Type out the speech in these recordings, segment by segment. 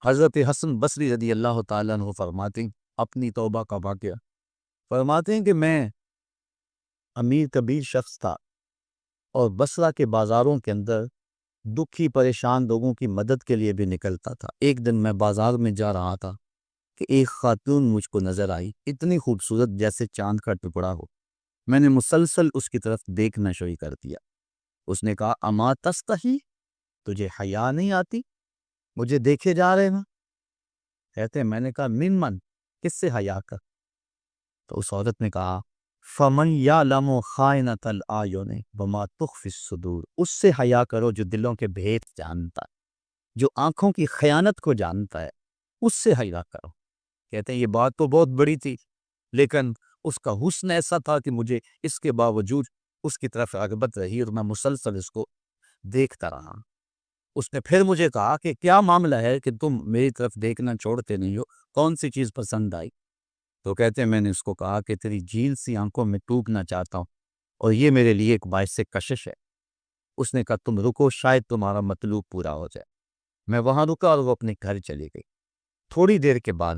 حضرت حسن بصری رضی اللہ تعالیٰ عنہ فرماتے ہیں اپنی توبہ کا واقعہ، فرماتے ہیں کہ میں امیر کبیر شخص تھا اور بصرہ کے بازاروں کے اندر دکھی پریشان لوگوں کی مدد کے لیے بھی نکلتا تھا۔ ایک دن میں بازار میں جا رہا تھا کہ ایک خاتون مجھ کو نظر آئی، اتنی خوبصورت جیسے چاند کا ٹکڑا ہو۔ میں نے مسلسل اس کی طرف دیکھنا شروع کر دیا۔ اس نے کہا اما تستحی، تجھے حیا نہیں آتی؟ مجھے دیکھے جا رہے ہیں؟ کہتے ہیں میں نے کہا من کس سے حیا کر؟ تو اس عورت نے کہا فمن یعلم خائنۃ الاعین وما تخفی الصدور، اس سے حیا کرو جو دلوں کے بھید جانتا ہے، جو آنکھوں کی خیانت کو جانتا ہے، اس سے حیا کرو۔ کہتے ہیں یہ بات تو بہت بڑی تھی، لیکن اس کا حسن ایسا تھا کہ مجھے اس کے باوجود اس کی طرف رغبت رہی اور میں مسلسل اس کو دیکھتا رہا۔ اس نے پھر مجھے کہا کہ کیا معاملہ ہے کہ تم میری طرف دیکھنا چھوڑتے نہیں ہو، کون سی چیز پسند آئی؟ تو کہتے ہیں میں نے اس کو کہا کہ تیری جھیل سی آنکھوں میں ڈوبنا چاہتا ہوں اور یہ میرے لیے ایک باعث کشش ہے۔ اس نے کہا تم رکو، شاید تمہارا مطلوب پورا ہو جائے۔ میں وہاں رکا اور وہ اپنے گھر چلی گئی۔ تھوڑی دیر کے بعد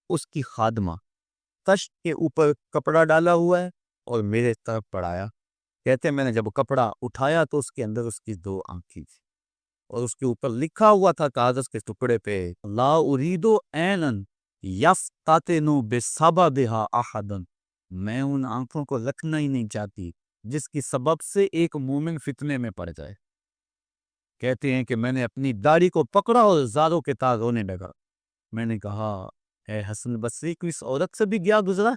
اس کی خادمہ تشت کے اوپر کپڑا ڈالا ہوا ہے اور میرے طرف پڑھایا۔ کہتے ہیں میں نے جب کپڑا اٹھایا تو اس کے اندر اس کی دو آنکھیں تھی اور اس کے اوپر لکھا ہوا تھا کاغذ کے ٹکڑے پہ لا اريد عینا یفتتن بسببها احدا، میں ان آنکھوں کو رکھنا ہی نہیں چاہتی جس کی سبب سے ایک مومن فتنے میں پڑ جائے۔ کہتے ہیں کہ میں نے اپنی داڑھی کو پکڑا اور زاروں کے تار رونے لگا۔ میں نے کہا اے حسن بصری کو اس عورت سے بھی گیا گزرا،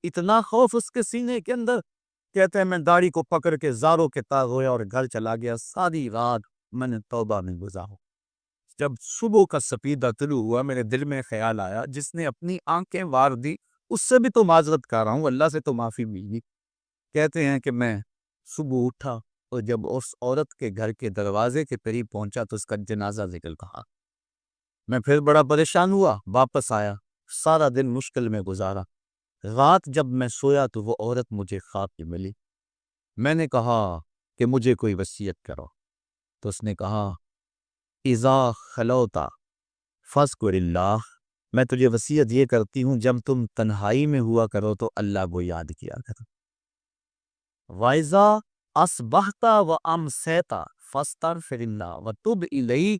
اتنا خوف اس کے سینے کے اندر۔ کہتے ہیں میں داڑھی کو پکڑ کے زاروں کے تار رویا اور گھر چلا گیا۔ ساری رات میں نے توبہ میں گزارا۔ جب صبح کا سپیدہ طلوع ہوا میرے دل میں خیال آیا جس نے اپنی آنکھیں وار دی اس سے بھی تو معذرت کر رہا ہوں، اللہ سے تو معافی ملی۔ کہتے ہیں کہ میں صبح اٹھا اور جب اس عورت کے گھر کے دروازے کے قریب پہنچا تو اس کا جنازہ ذکر کہا۔ میں پھر بڑا پریشان ہوا، واپس آیا، سارا دن مشکل میں گزارا۔ رات جب میں سویا تو وہ عورت مجھے خواب میں ملی۔ میں نے کہا کہ مجھے کوئی وصیت کرو، تو اس نے کہا اذا خلوتا فاذکر اللہ، میں تجھے وصیت یہ کرتی ہوں جب تم تنہائی میں ہوا کرو تو اللہ کو یاد کیا کرو۔ وَإِذَا أَصْبَحْتَ وَأَمْسَيْتَ فَاسْتَغْفِرِ اللَّهَ وَتُبْ إِلَيْهِ،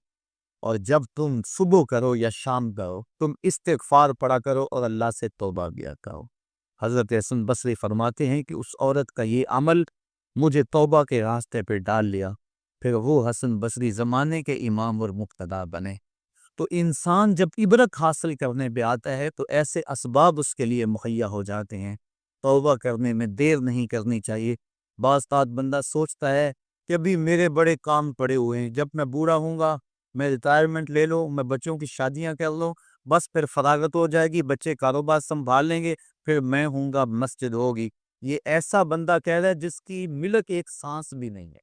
اور جب تم صبح کرو یا شام کرو تم استغفار پڑھا کرو اور اللہ سے توبہ کیا کرو۔ حضرت حسن بصری فرماتے ہیں کہ اس عورت کا یہ عمل مجھے توبہ کے راستے پہ ڈال لیا، پھر وہ حسن بصری زمانے کے امام اور مقتدا بنے۔ تو انسان جب عبرت حاصل کرنے پہ آتا ہے تو ایسے اسباب اس کے لیے مہیا ہو جاتے ہیں، توبہ کرنے میں دیر نہیں کرنی چاہیے۔ بعض اوقات بندہ سوچتا ہے کہ ابھی میرے بڑے کام پڑے ہوئے ہیں، جب میں بوڑھا ہوں گا میں ریٹائرمنٹ لے لوں، میں بچوں کی شادیاں کر لوں، بس پھر فراغت ہو جائے گی، بچے کاروبار سنبھال لیں گے، پھر میں ہوں گا، مسجد ہوگی۔ یہ ایسا بندہ کہہ رہا ہے جس کی ملک ایک سانس بھی نہیں ہے،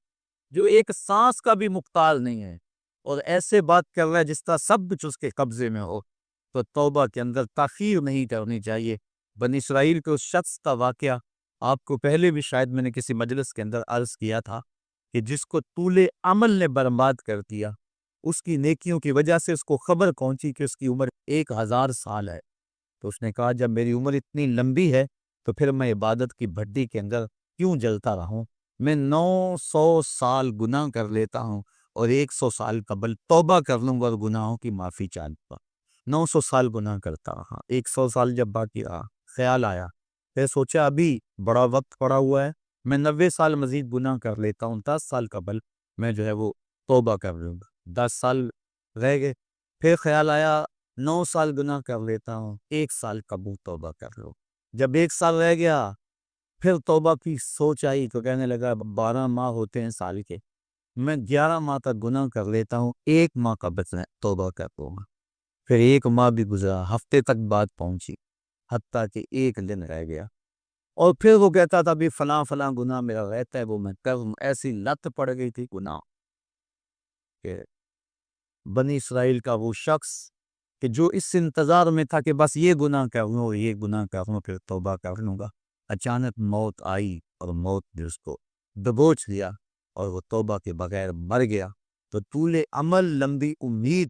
جو ایک سانس کا بھی مختار نہیں ہے، اور ایسے بات کر رہا ہے جس طرح سب کچھ اس کے قبضے میں ہو۔ تو توبہ کے اندر تاخیر نہیں کرنی چاہیے۔ بنی اسرائیل کے اس شخص کا واقعہ آپ کو پہلے بھی شاید میں نے کسی مجلس کے اندر عرض کیا تھا کہ جس کو طول عمل نے برباد کر دیا، اس کی نیکیوں کی وجہ سے اس کو خبر پہنچی کہ اس کی عمر 1000 سال ہے، تو اس نے کہا جب میری عمر اتنی لمبی ہے تو پھر میں عبادت کی بھٹی کے اندر کیوں جلتا رہوں؟ میں 900 سال گناہ کر لیتا ہوں اور 100 سال قبل توبہ کر لوں گا اور گناہوں کی معافی چاہتا ہوں۔ 900 سال گناہ کرتا رہا، 100 سال جب باقی رہا، خیال آیا، پھر سوچا ابھی بڑا وقت پڑا ہوا ہے، میں 90 سال مزید گناہ کر لیتا ہوں، 10 سال قبل میں جو ہے وہ توبہ کر لوں گا۔ 10 سال رہ گئے، پھر خیال آیا 9 سال گناہ کر لیتا ہوں، 1 سال قبل توبہ کر لو۔ جب 1 سال رہ گیا پھر توبہ کی سوچ آئی تو کہنے لگا 12 ماہ ہوتے ہیں سال کے، میں 11 ماہ تک گناہ کر لیتا ہوں، 1 ماہ کا بچنا توبہ کر لوں گا۔ پھر 1 ماہ بھی گزرا، ہفتے تک بات پہنچی، حتیٰ کہ 1 دن رہ گیا، اور پھر وہ کہتا تھا بھی فلاں فلاں گناہ میرا رہتا ہے وہ میں کروں۔ ایسی لت پڑ گئی تھی گناہ کہ بنی اسرائیل کا وہ شخص کہ جو اس انتظار میں تھا کہ بس یہ گناہ کروں یہ گناہ کروں پھر توبہ کر لوں گا، اچانک موت آئی اور موت نے اس کو دبوچ لیا اور وہ توبہ کے بغیر مر گیا۔ تو طول عمل، لمبی امید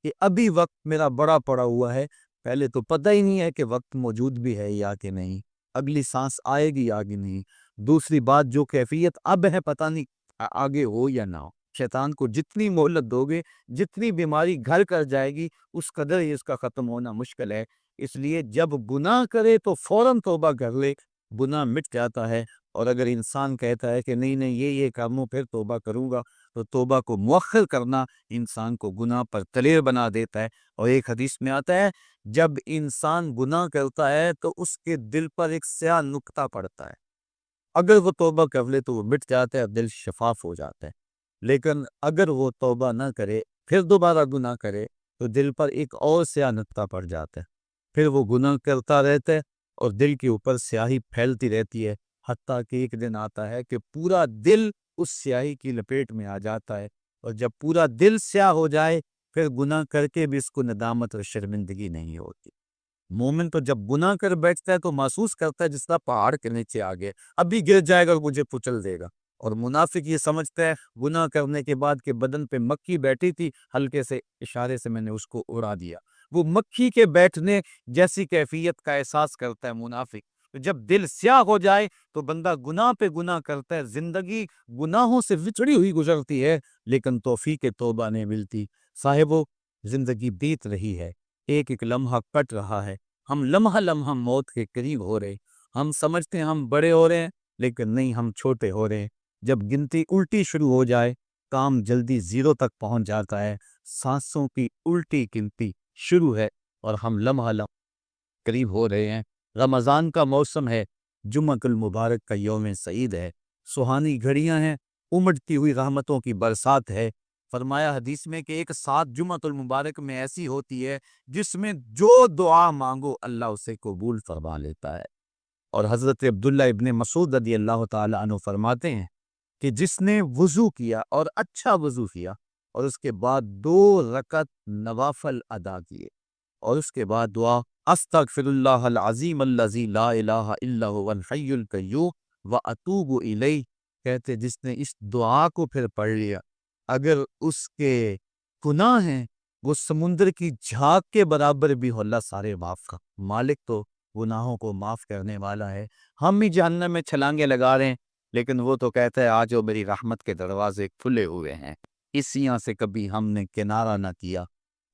کہ ابھی وقت میرا بڑا پڑا ہوا ہے، پہلے تو پتہ ہی نہیں ہے کہ وقت موجود بھی ہے یا کہ نہیں، اگلی سانس آئے گی یا کہ نہیں، دوسری بات جو کیفیت اب ہے پتہ نہیں آگے ہو یا نہ ہو۔ شیطان کو جتنی مہلت دو گے، جتنی بیماری گھر کر جائے گی، اس قدر ہی اس کا ختم ہونا مشکل ہے۔ اس لیے جب گناہ کرے تو فوراً توبہ کر لے، گناہ مٹ جاتا ہے۔ اور اگر انسان کہتا ہے کہ نہیں یہ کاموں پھر توبہ کروں گا، تو توبہ کو مؤخر کرنا انسان کو گناہ پر دلیر بنا دیتا ہے۔ اور ایک حدیث میں آتا ہے جب انسان گناہ کرتا ہے تو اس کے دل پر ایک سیاہ نقطہ پڑتا ہے، اگر وہ توبہ کر لے تو وہ مٹ جاتا ہے، دل شفاف ہو جاتا ہے۔ لیکن اگر وہ توبہ نہ کرے، پھر دوبارہ گناہ کرے، تو دل پر ایک اور سیاہ نقطہ پڑ جاتا ہے، پھر وہ گناہ کرتا رہتا ہے اور دل کے اوپر سیاہی پھیلتی رہتی ہے، حتیٰ کہ ایک دن آتا ہے کہ پورا دل اس سیاہی کی لپیٹ میں آ جاتا ہے۔ اور جب پورا دل سیاہ ہو جائے، پھر گناہ کر کے بھی اس کو ندامت اور شرمندگی نہیں ہوتی۔ مومن تو جب گناہ کر بیٹھتا ہے تو محسوس کرتا ہے جس طرح پہاڑ کے نیچے آ گئے، ابھی گر جائے گا اور مجھے کچل دے گا۔ اور منافق یہ سمجھتا ہے گناہ کرنے کے بعد کہ بدن پہ مکھی بیٹھی تھی، ہلکے سے اشارے سے میں نے اس کو اڑا دیا، وہ مکھی کے بیٹھنے جیسی کیفیت کا احساس کرتا ہے منافق۔ جب دل سیاہ ہو جائے تو بندہ گناہ پہ گناہ کرتا ہے، زندگی گناہوں سے وچڑی ہوئی گزرتی ہے، لیکن توفیق توبہ نہیں ملتی۔ صاحبو، زندگی بیت رہی ہے، ایک ایک لمحہ کٹ رہا ہے، ہم لمحہ لمحہ موت کے قریب ہو رہے، ہم سمجھتے ہیں ہم بڑے ہو رہے ہیں، لیکن نہیں، ہم چھوٹے ہو رہے ہیں۔ جب گنتی الٹی شروع ہو جائے، کام جلدی زیرو تک پہنچ جاتا ہے، سانسوں کی الٹی گنتی شروع ہے اور ہم لمحہ لمحہ قریب ہو رہے ہیں۔ رمضان کا موسم ہے، جمعہ المبارک کا یوم سعید ہے، سہانی گھڑیاں ہیں، امڑتی ہوئی رحمتوں کی برسات ہے۔ فرمایا حدیث میں کہ ایک ساتھ جمعہ المبارک میں ایسی ہوتی ہے جس میں جو دعا مانگو اللہ اسے قبول فرما لیتا ہے۔ اور حضرت عبداللہ ابن مسعود رضی اللہ تعالی عنہ فرماتے ہیں کہ جس نے وضو کیا اور اچھا وضو کیا اور اس کے بعد 2 رکعت نوافل ادا کیے اور اس کے بعد دعا استغفر اللہ العظیم الذی لا الہ الا هو الحی القیوم واتوب الیہ، کہتے جس نے اس دعا کو پھر پڑھ لیا، اگر اس کے گناہ ہیں وہ سمندر کی جھاگ کے برابر بھی ہو، اللہ سارے معاف کر، مالک تو گناہوں کو معاف کرنے والا ہے۔ ہم بھی جہنم میں چھلانگے لگا رہے ہیں، لیکن وہ تو کہتا ہے آج وہ میری رحمت کے دروازے کھلے ہوئے ہیں، اس یہاں سے کبھی ہم نے کنارہ نہ کیا،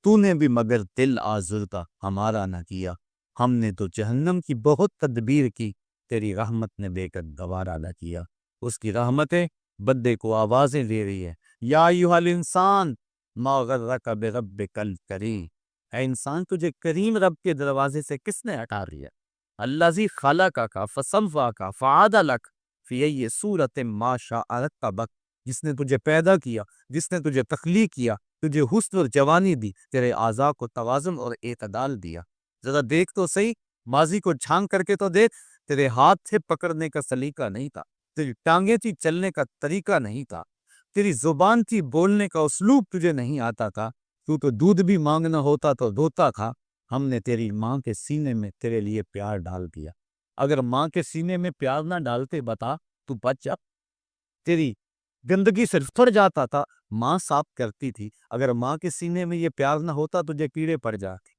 تو نے بھی مگر دل آزردہ ہمارا نہ کیا، ہم نے تو جہنم کی بہت تدبیر کی، تیری رحمت نے بے کر گوارا نہ کیا۔ اس کی رحمتیں بندے کو آوازیں دے رہی ہے، یا ایھا الانسان ما غرک بربک الکریم، اے انسان تجھے کریم رب کے دروازے سے کس نے ہٹا دیا؟ الذی خلقک فسواک فعدلک فی ای صورت ما شاء رکبک، جس نے تجھے پیدا کیا، جس نے تجھے تخلیق کیا، تجھے حسن اور جوانی دی، تیرے اعضاء کو توازن اور اعتدال دیا۔ ذرا دیکھ تو صحیح، ماضی کو جھانک کر کے تو دیکھ، تیرے ہاتھ سے پکڑنے کا سلیقہ نہیں تھا، تیری ٹانگیں تھی چلنے کا طریقہ نہیں تھا، تیری زبان تھی بولنے کا اسلوب تجھے نہیں آتا تھا، تو دودھ بھی مانگنا ہوتا تو روتا تھا۔ ہم نے تیری ماں کے سینے میں تیرے لیے پیار ڈال دیا، اگر ماں کے سینے میں پیار نہ ڈالتے بتا تو بچ جا، تیری گندگی سے پھر جاتا تھا، ماں صاف کرتی تھی، اگر ماں کے سینے میں یہ پیار نہ ہوتا تجھے کیڑے پڑ جاتے۔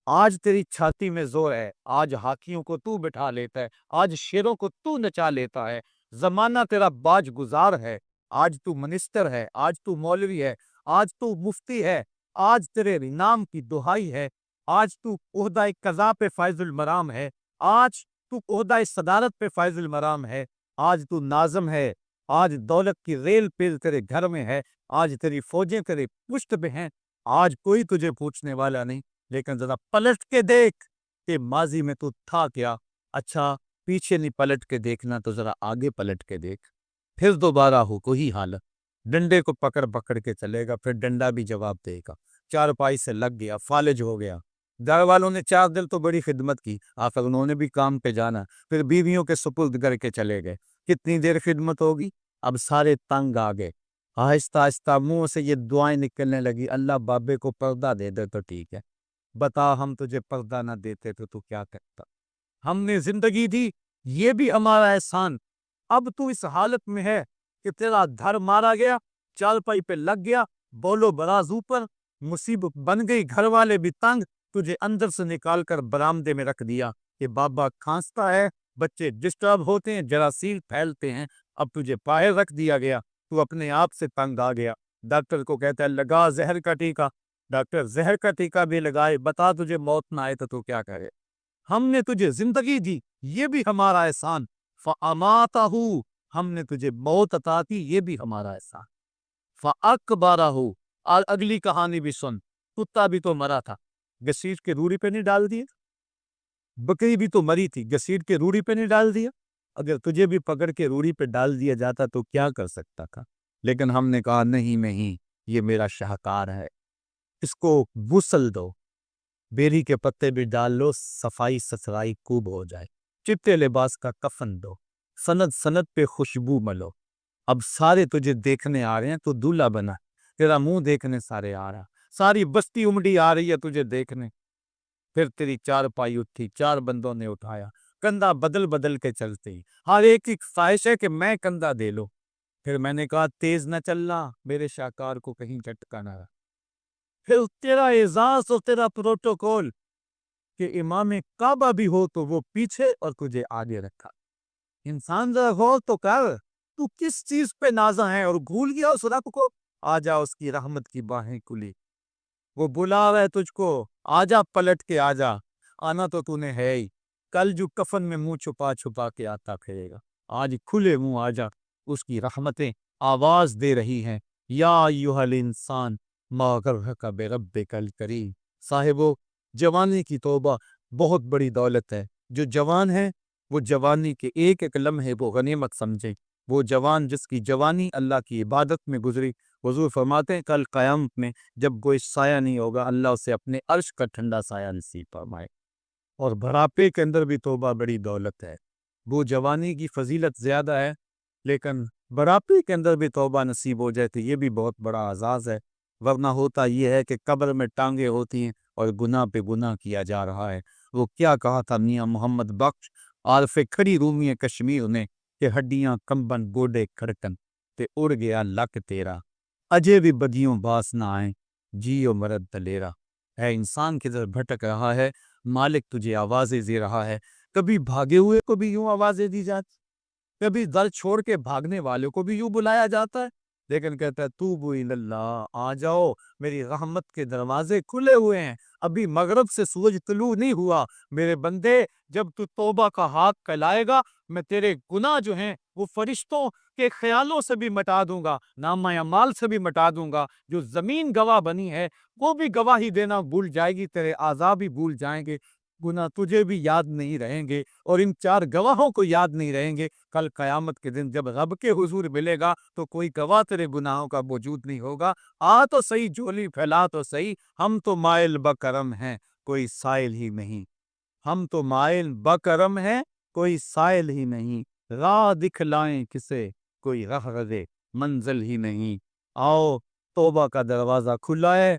آج تیری چھاتی میں زور ہے، آج ہاتھیوں کو تو بٹھا لیتا ہے، آج شیروں کو تو نچا لیتا ہے، زمانہ تیرا باج گزار ہے، آج تو منسٹر ہے، آج تو مولوی ہے، آج تو مفتی ہے، آج تیرے نام کی دہائی ہے، آج تو عہدہ قضا پہ فائز المرام ہے، آج تو عہدہ صدارت پہ فائز المرام ہے، آج تو ناظم ہے، آج دولت کی ریل پیل تیرے گھر میں ہے، آج تیری فوجیں تیرے پشت پہ ہیں، آج کوئی تجھے پوچھنے والا نہیں، لیکن ذرا پلٹ کے دیکھ کہ ماضی میں تو تھا کیا۔ اچھا، پیچھے نہیں پلٹ کے دیکھنا تو ذرا آگے پلٹ کے دیکھ، پھر دوبارہ ہو کوئی حالت، ڈنڈے کو پکڑ پکڑ کے چلے گا، پھر ڈنڈا بھی جواب دے گا، چارپائی سے لگ گیا، فالج ہو گیا، گھر والوں نے 4 دن تو بڑی خدمت کی، آخر انہوں نے بھی کام پہ جانا، پھر بیویوں کے سپرد کر کے چلے گئے، کتنی دیر خدمت ہوگی؟ اب سارے تنگ آ گئے، آہستہ آہستہ منہ سے یہ دعائیں نکلنے لگی، اللہ بابے کو پردہ دے دے تو ٹھیک ہے، بتا ہم تجھے پردہ نہ دیتے تو کیا کرتا؟ ہم نے زندگی دی، یہ بھی ہمارا احسان، اب تو اس حالت میں ہے کہ تیرا دھر مارا گیا، چارپائی پہ لگ گیا، بولو براز اوپر، مصیبت بن گئی، گھر والے بھی تنگ، تجھے اندر سے نکال کر برآمدے میں رکھ دیا کہ بابا کھانستا ہے، بچے ڈسٹرب ہوتے ہیں، جراثیم پھیلتے ہیں، اب تجھے باہر رکھ دیا گیا، تو اپنے آپ سے تنگ آ گیا۔ ڈاکٹر کو کہتا ہے لگا زہر کا ٹیکہ، ڈاکٹر زہر کا ٹیکہ بھی لگائے، بتا تجھے موت نہ آئے تو کیا کرے؟ ہم نے تجھے زندگی دی، یہ بھی ہمارا احسان، فَأَمَاتَهُ، ہم نے تجھے موت عطا کی، یہ بھی ہمارا احسان، فَأَقْبَرَهُ، اور اگلی کہانی بھی سن، کتا بھی تو مرا تھا، گھسیٹ کے روڑی پہ نہیں ڈال دیا؟ بکری بھی تو مری تھی، گھسیٹ کے روڑی پہ نہیں ڈال دیا؟ اگر تجھے بھی پکڑ کے روڑی پہ ڈال دیا جاتا تو کیا کر سکتا تھا؟ لیکن ہم نے کہا نہیں، یہ میرا شاہکار ہے، اس کو غسل دو، بیری کے پتے بھی ڈال لو، صفائی ستھرائی خوب ہو جائے، چپٹے لباس کا کفن دو، سند سند پہ خوشبو ملو، اب سارے تجھے دیکھنے آ رہے ہیں، تو دولہا بنا، تیرا منہ دیکھنے سارے آ رہا، ساری بستی امڑی آ رہی ہے تجھے دیکھنے۔ پھر تیری چار پائی اٹھی، چار بندوں نے اٹھایا، کندھا بدل بدل کے چلتے ہی، ہر ایک کی خواہش ہے کہ میں کندھا دے لو۔ پھر میں نے کہا تیز نہ چلنا، میرے شاہکار کو کہیں جھٹکا نہ رہا۔ پھر تیرا اعزاز اور تیرا پروٹوکول کہ امام کعبہ بھی ہو تو وہ پیچھے اور تجھے آگے رکھا۔ انسان ذرا غور تو کر، تو کس چیز پہ نازا ہے اور بھول گیا اس رب کو؟ آجا، اس کی رحمت کی باہیں کھلی، وہ بلا رہا ہے تجھ کو، آجا پلٹ کے آجا، آنا تو نے ہے ہی، کل جو کفن میں منہ چھپا چھپا کے آتا پھرے گا، آج کھلے منہ آجا، اس کی رحمتیں آواز دے رہی ہیں، یا ایھا الانسان ما غرک بربک الکریم۔ صاحبو، جوانی کی توبہ بہت بڑی دولت ہے، جو جوان ہے وہ جوانی کے ایک ایک لمحے وہ غنیمت سمجھے، وہ جوان جس کی جوانی اللہ کی عبادت میں گزری، حضور فرماتے ہیں کل قیامت میں جب کوئی سایہ نہیں ہوگا، اللہ اسے اپنے عرش کا ٹھنڈا سایہ نصیب فرمائے۔ اور بڑھاپے کے اندر بھی توبہ بڑی دولت ہے، وہ جوانی کی فضیلت زیادہ ہے، لیکن بڑھاپے کے اندر بھی توبہ نصیب ہو جائے تو یہ بھی بہت بڑا اعزاز ہے، ورنہ ہوتا یہ ہے کہ قبر میں ٹانگیں ہوتی ہیں اور گناہ پہ گناہ کیا جا رہا ہے۔ وہ کیا کہا تھا میاں محمد بخش عارف کھڑی رومی کشمیر نے کہ ہڈیاں کمبن گوڈے کھڑکن تے اڑ گیا لک تیرا، اجے بھی بدیوں باس نہ آئیں، جیو مرد دلیرا۔ اے انسان کدھر بھٹک رہا ہے، مالک تجھے آوازیں دے رہا ہے، کبھی بھاگے ہوئے کو بھی یوں آوازیں دی جاتی، کبھی در چھوڑ کے بھاگنے والوں کو بھی یوں بلایا جاتا ہے، لیکن کہتا ہے توبو اللہ، آ جاؤ، میری رحمت کے دروازے کھلے ہوئے ہیں، ابھی مغرب سے سورج طلوع نہیں ہوا، میرے بندے جب تو توبہ کا ہاتھ پھیلائے گا، میں تیرے گناہ جو ہیں وہ فرشتوں کے خیالوں سے بھی مٹا دوں گا، نامہ اعمال سے بھی مٹا دوں گا، جو زمین گواہ بنی ہے وہ بھی گواہی دینا بھول جائے گی، تیرے اعضاء بھی بھول جائیں گے، گناہ تجھے بھی یاد نہیں رہیں گے، اور ان چار گواہوں کو یاد نہیں رہیں گے۔ کل قیامت کے دن جب رب کے حضور ملے گا تو کوئی گواہ تیرے گناہوں کا موجود نہیں ہوگا، آ تو صحیح، جھولی پھیلا تو صحیح، ہم تو مائل بکرم ہیں، کوئی سائل ہی نہیں، ہم تو مائل بکرم ہیں، کوئی سائل ہی نہیں، راہ دکھلائیں کسے، کوئی رہرے منزل ہی نہیں۔ آؤ، توبہ کا دروازہ کھلا ہے،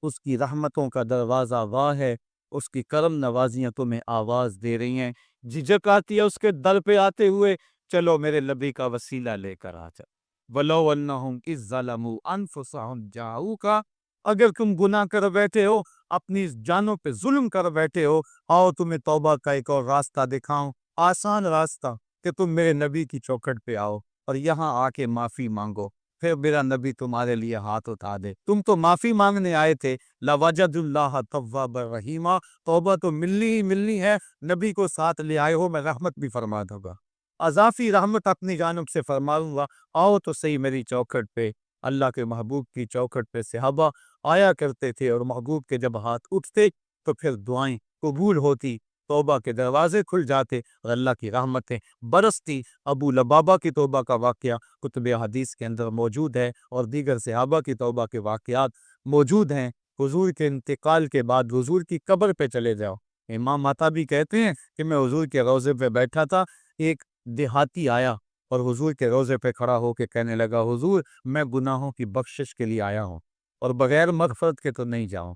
اس کی رحمتوں کا دروازہ واہ ہے، اس کی کرم نوازیاں تمہیں آواز دے رہی ہیں، جھجک آتی ہے اس کے در پہ آتے ہوئے، چلو میرے نبی کا وسیلہ لے کر آ جا۔ وَلَوْ أَنَّهُمْ إِذْ ظَلَمُوا أَنفُسَهُمْ جَاءُوكَ، اگر تم گناہ کر بیٹھے ہو، اپنی جانوں پہ ظلم کر بیٹھے ہو، آؤ تمہیں توبہ کا ایک اور راستہ دکھاؤں، آسان راستہ، کہ تم میرے نبی کی چوکھٹ پہ آؤ اور یہاں آ کے معافی مانگو، پھر میرا نبی تمہارے لیے ہاتھ اٹھا دے۔ تم تو معافی مانگنے آئے تھے، لَوَجَدُ اللَّهَ تَوَّابًا رَحِيمًا، توبہ تو ملنی ہی ملنی ہے، نبی کو ساتھ لے آئے ہو، میں رحمت بھی فرما دوں گا، اضافی رحمت اپنی جانب سے فرماؤں گا، آؤ تو صحیح میری چوکھٹ پہ۔ اللہ کے محبوب کی چوکھٹ پہ صحابہ آیا کرتے تھے، اور محبوب کے جب ہاتھ اٹھتے تو پھر دعائیں قبول ہوتی، توبہ کے دروازے کھل جاتے اور اللہ کی رحمتیں برستی۔ ابو لبابہ کی توبہ کا واقعہ کتب حدیث کے اندر موجود ہے، اور دیگر صحابہ کی توبہ کے واقعات موجود ہیں۔ حضور کے انتقال کے بعد حضور کی قبر پہ چلے جاؤ، امام عطا بھی کہتے ہیں کہ میں حضور کے روضے پہ بیٹھا تھا، ایک دیہاتی آیا اور حضور کے روضے پہ کھڑا ہو کے کہنے لگا، حضور میں گناہوں کی بخشش کے لیے آیا ہوں اور بغیر مغفرت کے تو نہیں جاؤں۔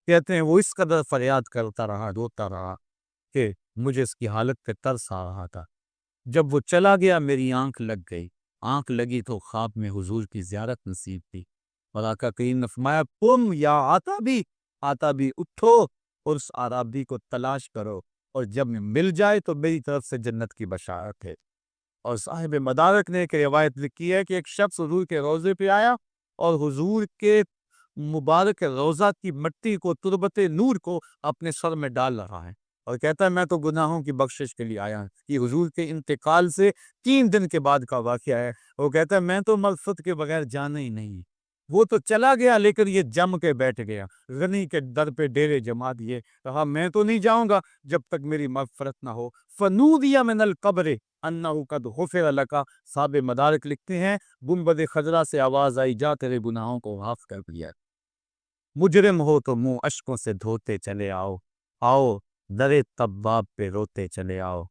کہتے ہیں وہ اس قدر فریاد کرتا رہا، روتا رہا کہ مجھے اس کی حالت پہ ترس آ رہا تھا۔ جب وہ چلا گیا میری آنکھ لگ گئی، آنکھ لگی تو خواب میں حضور کی زیارت نصیب تھی، اور آقا کریم نے فرمایا تم یا آتا بھی اٹھو اور اس عرابی کو تلاش کرو، اور جب مل جائے تو میری طرف سے جنت کی بشارت ہے۔ اور صاحب مدارک نے ایک روایت لکھی ہے کہ ایک شخص حضور کے روضے پہ آیا اور حضور کے مبارک روضہ کی مٹی کو، تربت نور کو اپنے سر میں ڈال رہا ہے اور کہتا ہے میں تو گناہوں کی بخشش کے لیے آیا ہوں۔ یہ حضور کے انتقال سے 3 دن کے بعد کا واقعہ ہے۔ وہ کہتا ہے میں تو مغفرت کے بغیر جانا ہی نہیں۔ وہ تو چلا گیا لیکن یہ جم کے بیٹھ گیا، غنی کے در پہ ڈیرے جما دیے، کہا میں تو نہیں جاؤں گا جب تک میری مغفرت نہ ہو۔ فنودی من القبر انہ قد غفر لک، صاحب مدارک لکھتے ہیں گنبد خضرا سے آواز آئی جا تیرے گناہوں کو معاف کر دیا۔ مجرم ہو تو منہ اشکوں سے دھوتے چلے آؤ، آؤ در تواب پہ روتے چلے آؤ۔